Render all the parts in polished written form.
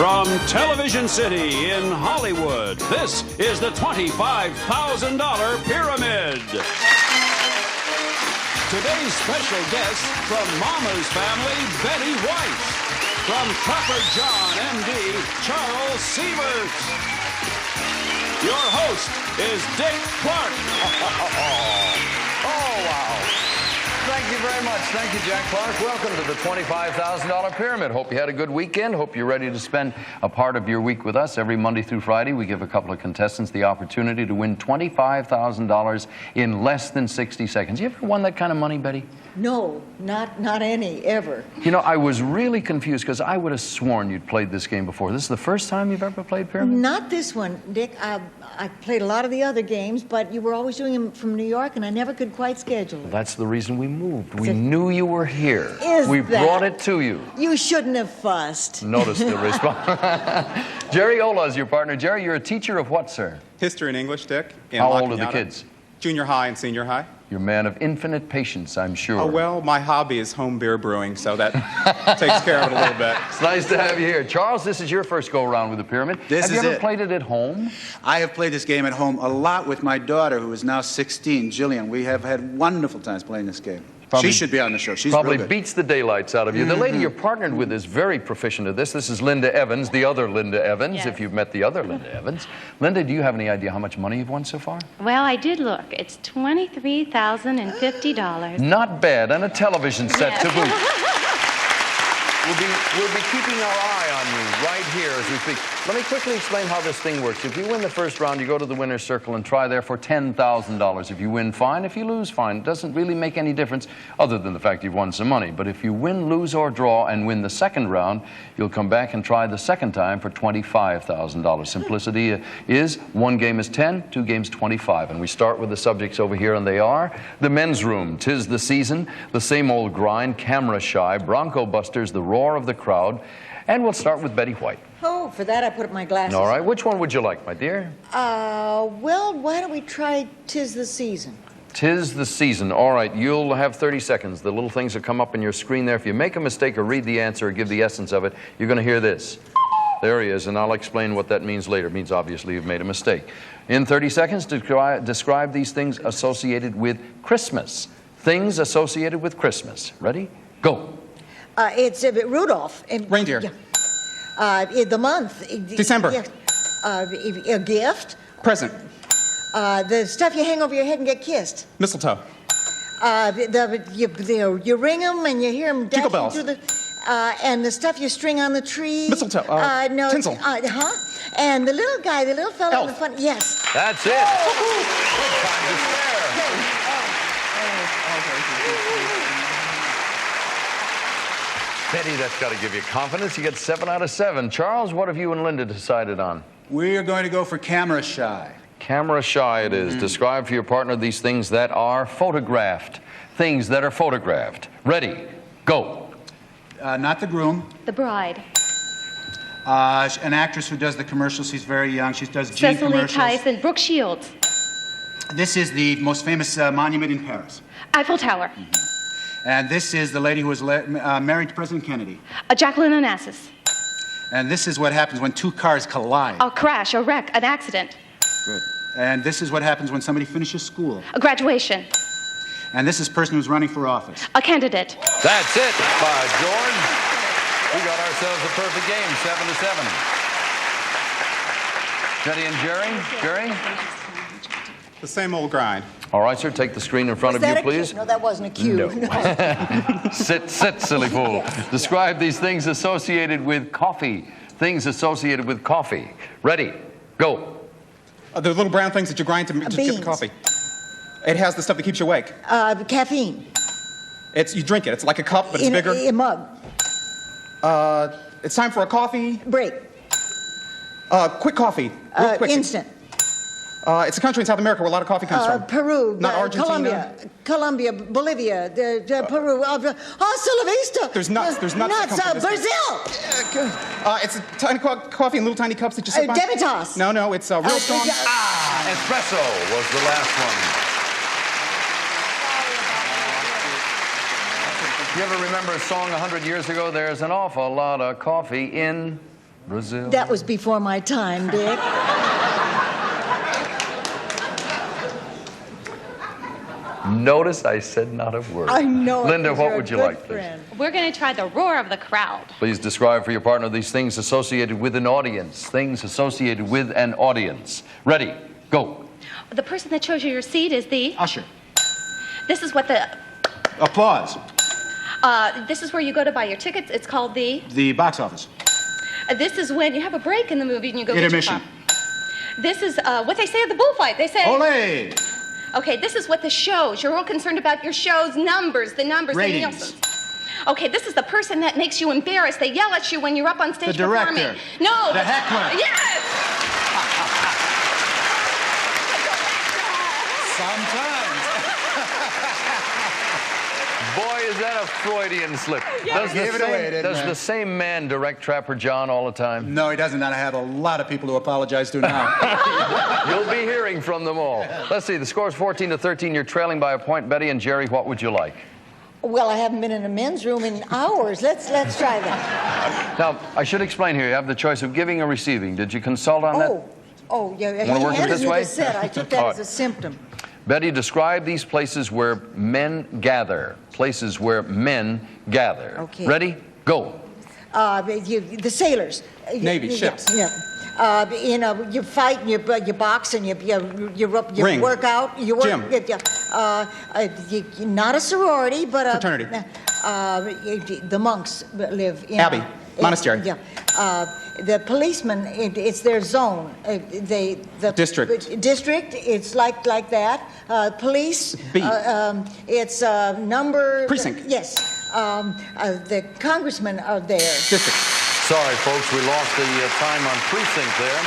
From Television City in Hollywood, this is the $25,000 Pyramid. Today's special guest from Mama's Family, Betty White. From Trapper John, M.D., Charles Sievers. Your host is Dick Clark. Oh, wow. Thank you very much. Thank you, Jack Clark. Welcome to the $25,000 Pyramid. Hope you had a good weekend. Hope you're ready to spend a part of your week with us. Every Monday through Friday, we give a couple of contestants the opportunity to win $25,000 in less than 60 seconds. You ever won that kind of money, Betty? No, not any, ever. You know, I was really confused because I would have sworn you'd played this game before. This is the first time you've ever played Pyramid? Not this one, Dick. I played a lot of the other games, but you were always doing them from New York, and I never could quite schedule it. That's the reason we moved. We knew you were here. We that? brought it to you. You shouldn't have fussed. Notice the response. Jerry Ola is your partner. Jerry, you're a teacher of what, sir? History and English, Dick. How old are the kids? Junior high and senior high. You're a man of infinite patience, I'm sure. Oh, well, my hobby is home beer brewing, so that takes care of it a little bit. It's nice to have you here. Charles, this is your first go-around with the Pyramid. Have you ever played it at home? I have played this game at home a lot with my daughter, who is now 16, Jillian. We have had wonderful times playing this game. She should be on the show. She's probably real good. beats the daylights out of you. The lady you're partnered with is very proficient at this. This is Linda Evans, the other Linda Evans, Yes. if you've met the other Linda Evans. Linda, do you have any idea how much money you've won so far? Well, I did look. It's $23,050. Not bad, and a television set to boot. We'll be keeping our eye on you right here as we speak. Let me quickly explain how this thing works. If you win the first round, you go to the winner's circle and try there for $10,000. If you win, fine. If you lose, fine. It doesn't really make any difference other than the fact you've won some money. But if you win, lose, or draw and win the second round, you'll come back and try the second time for $25,000. Simplicity is 1 game is 10, 2 games 25. And we start with the subjects over here, and they are the men's room, 'Tis the Season, The Same Old Grind, Camera Shy, Bronco Busters, The Roar of the Crowd. And we'll start with Betty White. Oh, for that I put up my glasses. All right, which one would you like, my dear? Well, why don't we try 'Tis the Season? 'Tis the Season. All right, you'll have 30 seconds. The little things that come up on your screen there. If you make a mistake or read the answer or give the essence of it, you're going to hear this. There he is, and I'll explain what that means later. It means obviously you've made a mistake. In 30 seconds, describe these things associated with Christmas. Things associated with Christmas. Ready? Go. It's Rudolph. Reindeer. The month. December. Yeah. A gift. Present. The stuff you hang over your head and get kissed. Mistletoe. You ring them and you hear them Jingle dashing bells. through the... and the stuff you string on the tree. Mistletoe. No. Tinsel. And the little guy, the little fellow in the Elf. front. Yes. That's it. Good time to spare. Betty, that's got to give you confidence. You get 7 out of 7. Charles, what have you and Linda decided on? We are going to go for Camera Shy. Camera Shy it is. Describe for your partner these things that are photographed. Things that are photographed. Ready, go. Not the groom. The bride. An actress who does the commercials. She's very young. She does Jean Cecily commercials. Tyson. Brooke Shields. This is the most famous monument in Paris. Eiffel Tower. And this is the lady who was married to President Kennedy. Jacqueline Onassis. And this is what happens when 2 cars collide. A crash, a wreck, an accident. Good. And this is what happens when somebody finishes school. A graduation. And this is a person who's running for office. A candidate. That's it, by George. We got ourselves a perfect game, 7 to 7. Betty and Jerry? Jerry? The same old grind. All right, sir, take the screen in front of you, please. No, that wasn't a cue. No. Sit, silly fool. Describe these things associated with coffee. Things associated with coffee. Ready, go. The little brown things that you grind to get beans. the coffee. It has the stuff that keeps you awake. Caffeine. You drink it. It's like a cup, but it's In bigger. a mug. It's time for a coffee. Break. Quick coffee. Real quick. Instant. It's a country in South America where a lot of coffee comes from. Peru. Not Argentina. Colombia, Bolivia, Peru. Hasta la vista. There's nuts. There's nuts that come from this Brazil. Yeah, good. It's a tiny coffee in little tiny cups that you sip on. Devitas. No, it's real strong. Espresso was the last one. You ever remember a song 100 years ago? There's an awful lot of coffee in Brazil. That was before my time, Dick. Notice I said not a word. I know. Linda, because what you're a would you good like, please? friend. We're going to try the roar of the crowd. Please describe for your partner these things associated with an audience. Things associated with an audience. Ready, go. The person that shows you your seat is the... Usher. This is what the... Applause. This is where you go to buy your tickets. It's called the... The box office. This is when you have a break in the movie and you go get your Intermission. popcorn. This is what they say at the bullfight. They say... Ole! Okay, this is what the shows. You're real concerned about your show's numbers, the numbers, Ratings. the Nielsen's. Okay, this is the person that makes you embarrassed. They yell at you when you're up on stage The director. performing. No. The heckler. Yes. Sometimes. Boy, is that a Freudian slip. Yes. Gave it away, didn't I? Does the same man direct Trapper John all the time? No, he doesn't. And I have a lot of people to apologize to now. You'll be hearing from them all. Let's see, the score is 14-13. You're trailing by a point. Betty and Jerry, what would you like? Well, I haven't been in a men's room in hours. Let's try that. Now, I should explain here. You have the choice of giving or receiving. Did you consult on that? Oh, yeah. Wanna work it handed this me way? the set. I took that All as a right. symptom. Betty, describe these places where men gather. Places where men gather. Okay. Ready? Go. The sailors. Navy, ships. Yeah. You fight and you box and you Ring. work out. You work. Gym. Not a sorority, but a Fraternity. The monks live in Abbey. Monastery. Yeah. The policemen, it's their zone. The District. District. It's like that. Police. B. It's number. Precinct. Yes. The congressmen are there. District. Sorry, folks, we lost the time on precinct there.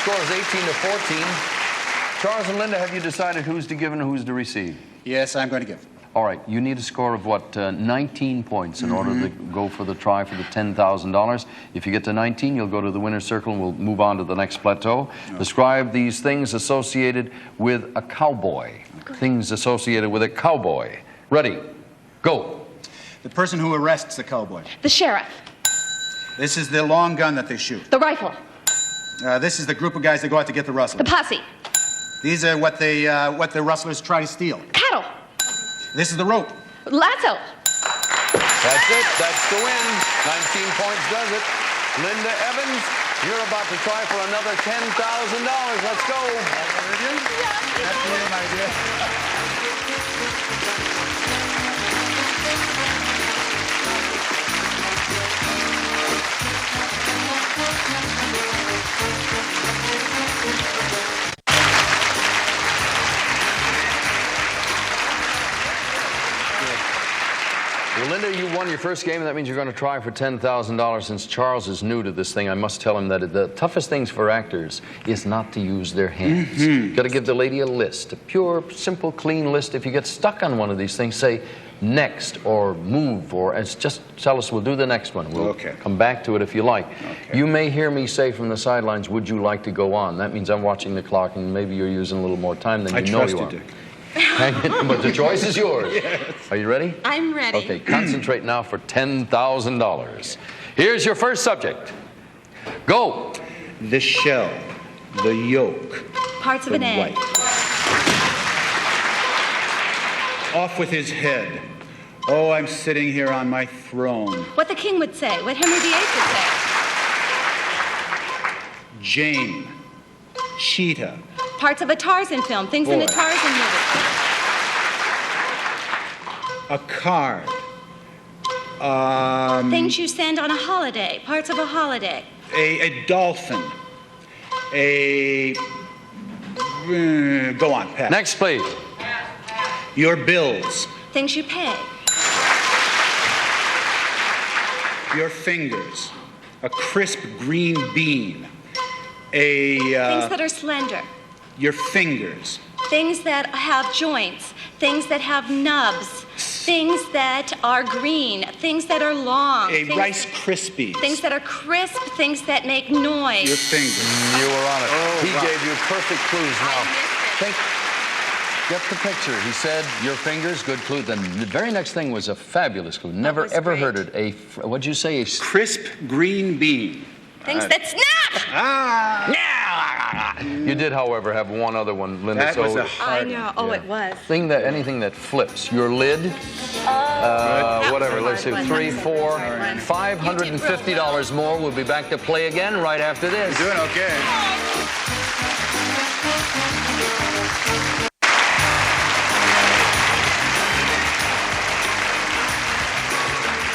Score is 18-14. Charles and Linda, have you decided who's to give and who's to receive? Yes, I'm going to give. All right, you need a score of what, 19 points in order to go for the try for the $10,000. If you get to 19, you'll go to the winner's circle and we'll move on to the next plateau. Describe these things associated with a cowboy. Things associated with a cowboy. Ready, go. The person who arrests the cowboy. The sheriff. This is the long gun that they shoot. The rifle. This is the group of guys that go out to get the The rustlers. posse. These are what the rustlers try to steal. Cattle. This is the rope. Lasso. That's it, that's the win. 19 points does it. Linda Evans, you're about to try for another $10,000. Let's go. That's me, my dear. Well, Linda, you won your first game, and that means you're going to try for $10,000. Since Charles is new to this thing, I must tell him that the toughest things for actors is not to use their hands. Got to give the lady a list, a pure, simple, clean list. If you get stuck on one of these things, say next or move, or just tell us we'll do the next one. We'll come back to it if you like. You may hear me say from the sidelines, would you like to go on? That means I'm watching the clock, and maybe you're using a little more time than you know you are. Dick. But the choice is yours. Yes. Are you ready? I'm ready. Okay, concentrate now for $10,000. Here's your first subject. Go. The shell, the yolk, Parts of the an egg. white. Off with his head. Oh, I'm sitting here on my throne. What the king would say. What Henry VIII would say. Jane, cheetah, Parts of a Tarzan film. Things in a Boy. Tarzan movie. a card, Things you send on a holiday. Parts of a holiday. a dolphin, go on, Pat. Next, please. Your bills, Things you pay. your fingers, a crisp green bean, Things that are slender. your fingers, Things that have joints. Things that have nubs. Things that are green. Things that are long. a things, Rice Krispies, Things that are crisp. Things that make noise. your fingers. You were on it. He wow. gave you perfect clues now. I missed it. Get the picture. He said, your fingers, good clue. Then the very next thing was a fabulous clue. Never, was ever great. heard it. What'd you say? Crisp green bean. Things that snap! You did, however, have one other one, Linda. That was a I hard know. one. Oh, it was. Anything that flips. Your lid, whatever. Let's see, Hard one. 3, 4, $550 more. We'll be back to play again right after this. You're doing okay.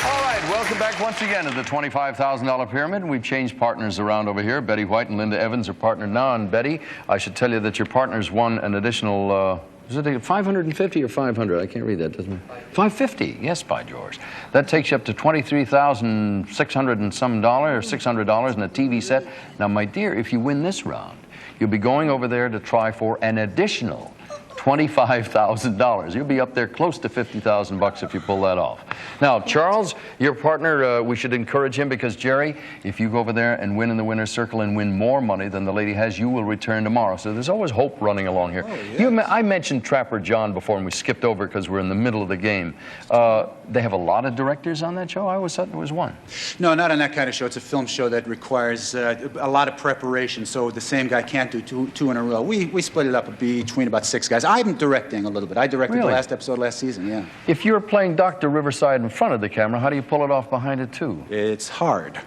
All right, welcome back once again to the $25,000 pyramid. We've changed partners around over here. Betty White and Linda Evans are partnered now. And Betty, I should tell you that your partners won an additional, is it 550 or 500? I can't read that, doesn't it? 550, yes, by George. That takes you up to $23,600 and some dollars, or $600 in a TV set. Now, my dear, if you win this round, you'll be going over there to try for an additional $25,000. You'll be up there close to $50,000 if you pull that off. Now, Charles, your partner, we should encourage him because, Jerry, if you go over there and win in the winner's circle and win more money than the lady has, you will return tomorrow. So there's always hope running along here. Oh, yes. I mentioned Trapper John before, and we skipped over because we're in the middle of the game. They have a lot of directors on that show? I always thought there was one. No, not on that kind of show. It's a film show that requires a lot of preparation, so the same guy can't do two in a row. We split it up between about 6 guys. I'm directing a little bit. I directed Really? the last episode last season, yeah. If you're playing Dr. Riverside in front of the camera, how do you pull it off behind it, too? It's hard.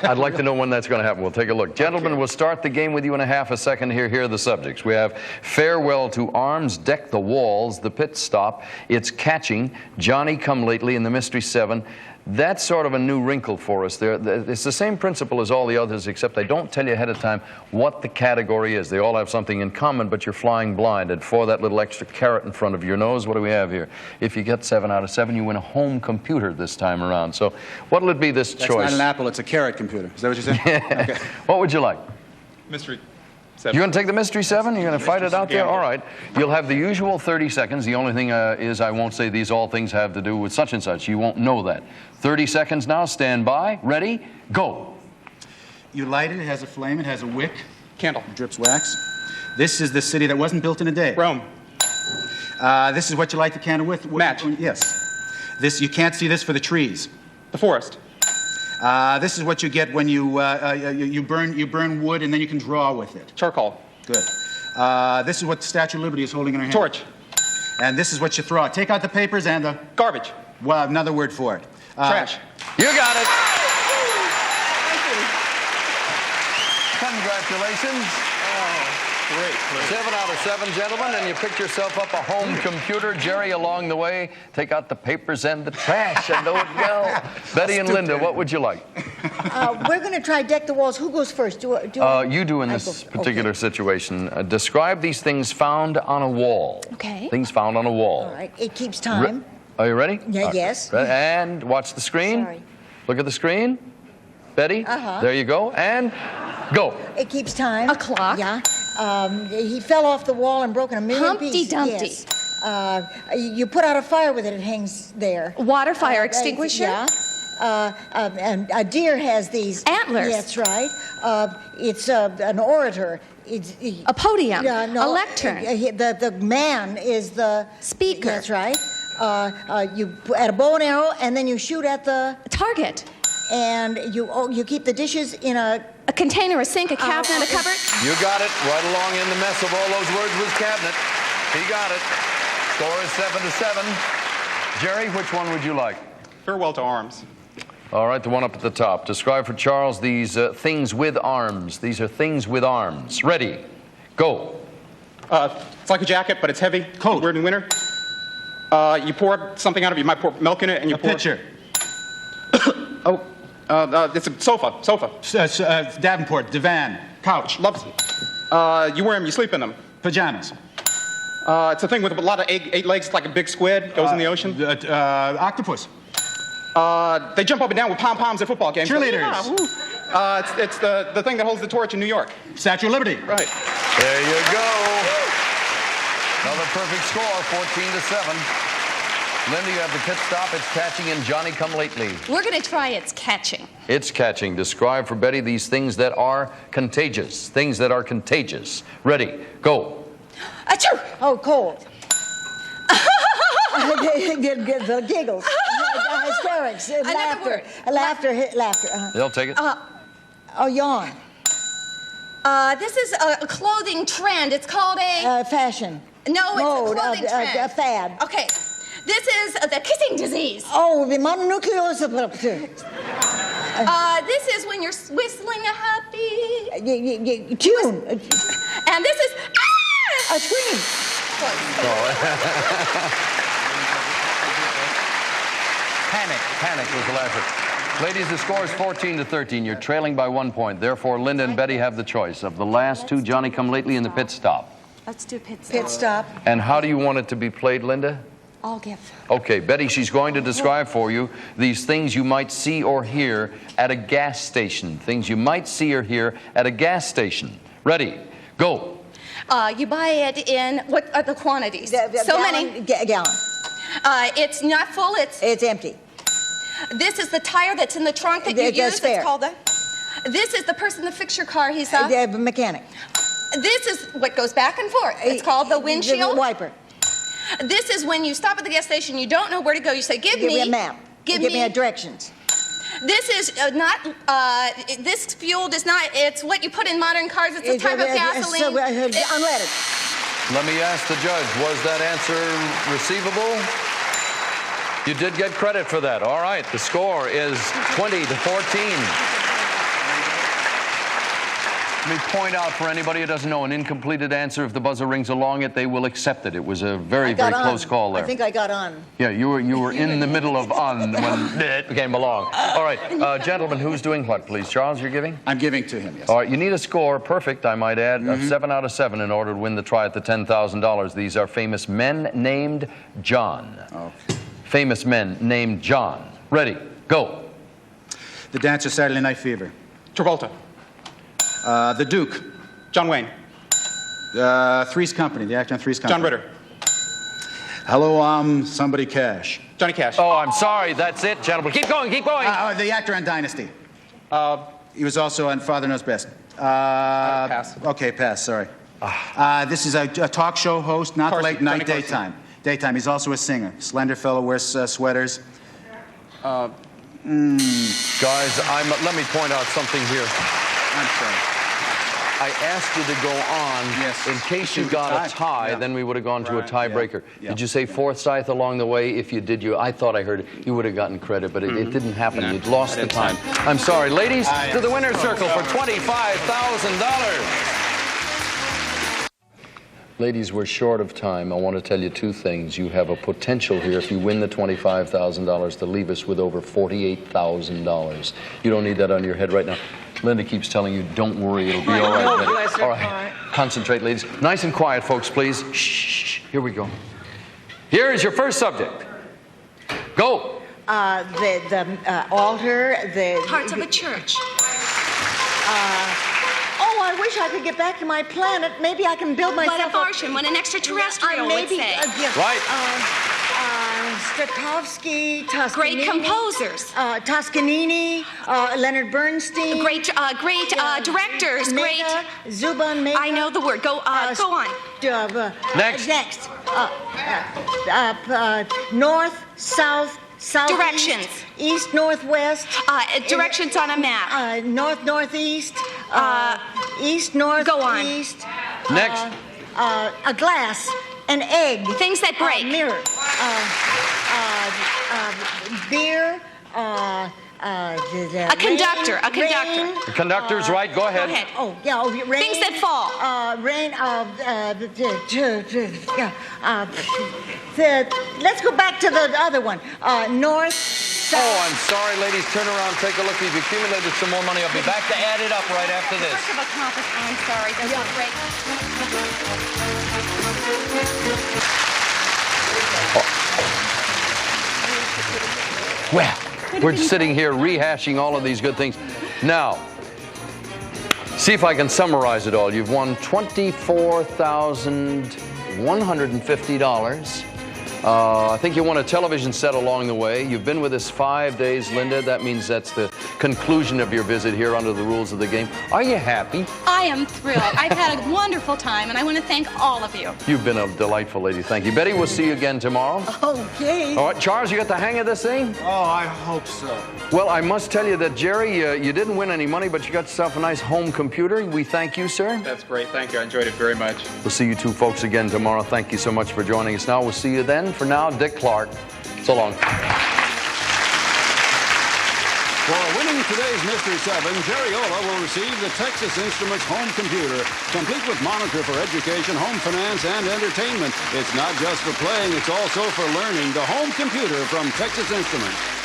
I'd like to know when that's going to happen. We'll take a look. Gentlemen, we'll start the game with you in a half a second here. Here are the subjects. We have Farewell to Arms, Deck the Walls, The Pit Stop, It's Catching, Johnny Come Lately, and The Mystery 7. That's sort of a new wrinkle for us there. It's the same principle as all the others, except I don't tell you ahead of time what the category is. They all have something in common, but you're flying blind. And for that little extra carrot in front of your nose, what do we have here? If you get 7 out of 7, you win a home computer this time around. So what'll it be this That's choice? not an apple, it's a carrot computer. Is that what you said? Okay. What would you like? Mystery 7. You're going to take the Mystery 7? You're going to fight it out there? All right. You'll have the usual 30 seconds. The only thing is I won't say these all things have to do with such and such. You won't know that. 30 seconds now. Stand by. Ready? Go. You light it, it has a flame, it has a wick. Candle. It drips wax. This is the city that wasn't built in a day. Rome. This is what you light the candle with. Match. Yes. This, you can't see this for the trees. The forest. This is what you get when you burn wood and then you can draw with it. Charcoal. Good. This is what the Statue of Liberty is holding in her hand. Torch. And this is what you throw out. Take out the papers and the... Garbage. Well, another word for it. Trash. You got it. Congratulations. Great. 7 out of 7, gentlemen, and you picked yourself up a home computer. Jerry, along the way, take out the papers and the trash and let it go. Betty and Linda, what would you like? We're going to try Deck the Walls. Who goes first? You do in this particular situation. Describe these things found on a wall. Okay. Things found on a wall. All right. It keeps time. Are you ready? Yeah, All right. yes. And watch the screen. Sorry. Look at the screen. Betty, there you go. And go. It keeps time. A clock. Yeah. He fell off the wall and broken a million Humpty pieces. Dumpty. Yes. You put out a fire with it. It hangs there. Water fire extinguisher. Yeah. And a deer has these Antlers. That's right. It's an orator. It's, A podium. Yeah, no, A lectern. The man is the Speaker. That's right. You add a bow and arrow, and then you shoot at the Target. and you keep the dishes in a. A container, a sink, a cabinet, a cupboard. You got it. Right along in the mess of all those words was cabinet. He got it. Score is 7 to 7. Jerry, which one would you like? Farewell to Arms. All right, the one up at the top. Describe for Charles these things with arms. These are things with arms. Ready? Go. It's like a jacket, but it's heavy. Cold. We're in winter. You pour something out of it. You might pour milk in it, and you pour... Pitcher. It's a sofa. Davenport. Divan. Couch. Loves. You wear them, you sleep in them. Pajamas. It's a thing with a lot of 8 legs. It's like a big squid. Goes in the ocean. Octopus. They jump up and down with pom-poms at football games. Cheerleaders. Yeah, woo. It's the thing that holds the torch in New York. Statue of Liberty. Right. There you go. Another perfect score, 14 to 7. Linda, you have the Pit Stop. It's Catching, and Johnny Come Lately. We're going to try It's Catching. It's Catching. Describe for Betty these things that are contagious. Things that are contagious. Ready? Go. Achoo! Oh, cold. The giggles. Hysterics. Another word. Laughter. They'll take it. Oh, yawn. This is a clothing trend. It's called a... Fashion. no, it's Mode. a clothing trend. A fad. Okay. This is the kissing disease. Oh, the mononucleosis. This is when you're whistling a happy... Tune. And this is... Ah! A scream. Panic was the last one. Ladies, the score is 14-13. You're trailing by 1 point. Therefore, Linda and Betty have the choice of the last two Johnny-come-lately and the pit stop. Let's do pit stop. Pit stop. And how do you want it to be played, Linda? I'll give. Okay, Betty, she's going to describe for you these things you might see or hear at a gas station. Things you might see or hear at a gas station. Ready? Go. You buy it in... What are the quantities? Many. Gallon. It's not full. It's empty. This is the tire that's in the trunk that you use. spare. It's called the... This is the person that fixed your car. He's The mechanic. This is what goes back and forth. It's called the windshield. The wiper. This is when you stop at the gas station, you don't know where to go. You say, give me a map. Give me me directions. This is not, this fuel does not, it's what you put in modern cars. It's a type of gasoline. Unleaded. Let me ask the judge, was that answer receivable? You did get credit for that. All right, the score is 20-14. Let me point out for anybody who doesn't know, an incompleted answer, if the buzzer rings along it, they will accept it. It was a very close call there. I think I got on. Yeah, you were in the middle of on when it came along. All right, gentlemen, who's doing what, please? Charles, you're giving? I'm giving to him, yes. All right, you need a score, perfect, I might add, of 7 out of 7 in order to win the try at the $10,000. These are famous men named John. Okay. Famous men named John. Ready, go. The Dancer, Saturday Night Fever. Travolta. The Duke. John Wayne. Three's Company, the actor in Three's Company. John Ritter. Hello, I'm somebody Cash. Johnny Cash. Oh, I'm sorry, that's it, gentlemen. Keep going, keep going. The actor on Dynasty. He was also on Father Knows Best. Pass. Okay, pass, sorry. This is a talk show host, not Carson, late night, Johnny Carson. daytime. Daytime, he's also a singer. Slender fellow, wears sweaters. Guys, let me point out something here. I'm sorry. I asked you to go on in case you got a tie, then we would have gone to a tiebreaker. Yeah. Did you say Forsyth along the way? If you did, I thought I heard it. You would have gotten credit, but it didn't happen. No, You'd lost the time. I'm sorry. Ladies, to the winner's circle for $25,000. Ladies, we're short of time. I want to tell you two things. You have a potential here, if you win the $25,000, to leave us with over $48,000. You don't need that on your head right now. Linda keeps telling you, don't worry, it'll be all right. Betty. All right, concentrate, ladies. Nice and quiet, folks, please. Shh, here we go. Here is your first subject. Go. The altar, the... Parts of a church. Oh, I wish I could get back to my planet. Maybe I can build myself What a Martian, what an extraterrestrial would say. Right. Strakovsky, Toscanini. Great composers. Toscanini, Leonard Bernstein. Great directors. Great. Zuban Mehta. I know the word. Go on. Next. Next. North, south, southeast. Directions. East, northwest. Directions on a map. North, northeast. East, north, Go on. east. Next. A glass. An egg. Things that break. Mirror. Beer. A conductor. A conductor. Rain, The conductor's right. Go ahead. Go ahead. oh, yeah. Oh, rain. Things that fall. Rain. Let's go back to the other one. North. South. Oh, I'm sorry, ladies. Turn around, take a look. We've accumulated some more money. I'll be back to add it up right after this. First of a compass. I'm sorry. Does it break? Well, we're sitting here rehashing all of these good things. Now, see if I can summarize it all. You've won $24,150. I think you won a television set along the way. You've been with us 5 days, Linda. That means that's the conclusion of your visit here under the rules of the game. Are you happy? I am thrilled. I've had a wonderful time, and I want to thank all of you. You've been a delightful lady. Thank you. Betty, we'll see you again tomorrow. Okay. All right, Charles, you got the hang of this thing? Oh, I hope so. Well, I must tell you that, Jerry, you didn't win any money, but you got yourself a nice home computer. We thank you, sir. That's great. Thank you. I enjoyed it very much. We'll see you two folks again tomorrow. Thank you so much for joining us now. We'll see you then. For now, Dick Clark. So long. For winning today's Mystery 7, Jerry Ola will receive the Texas Instruments home computer, complete with monitor for education, home finance, and entertainment. It's not just for playing, it's also for learning. The home computer from Texas Instruments.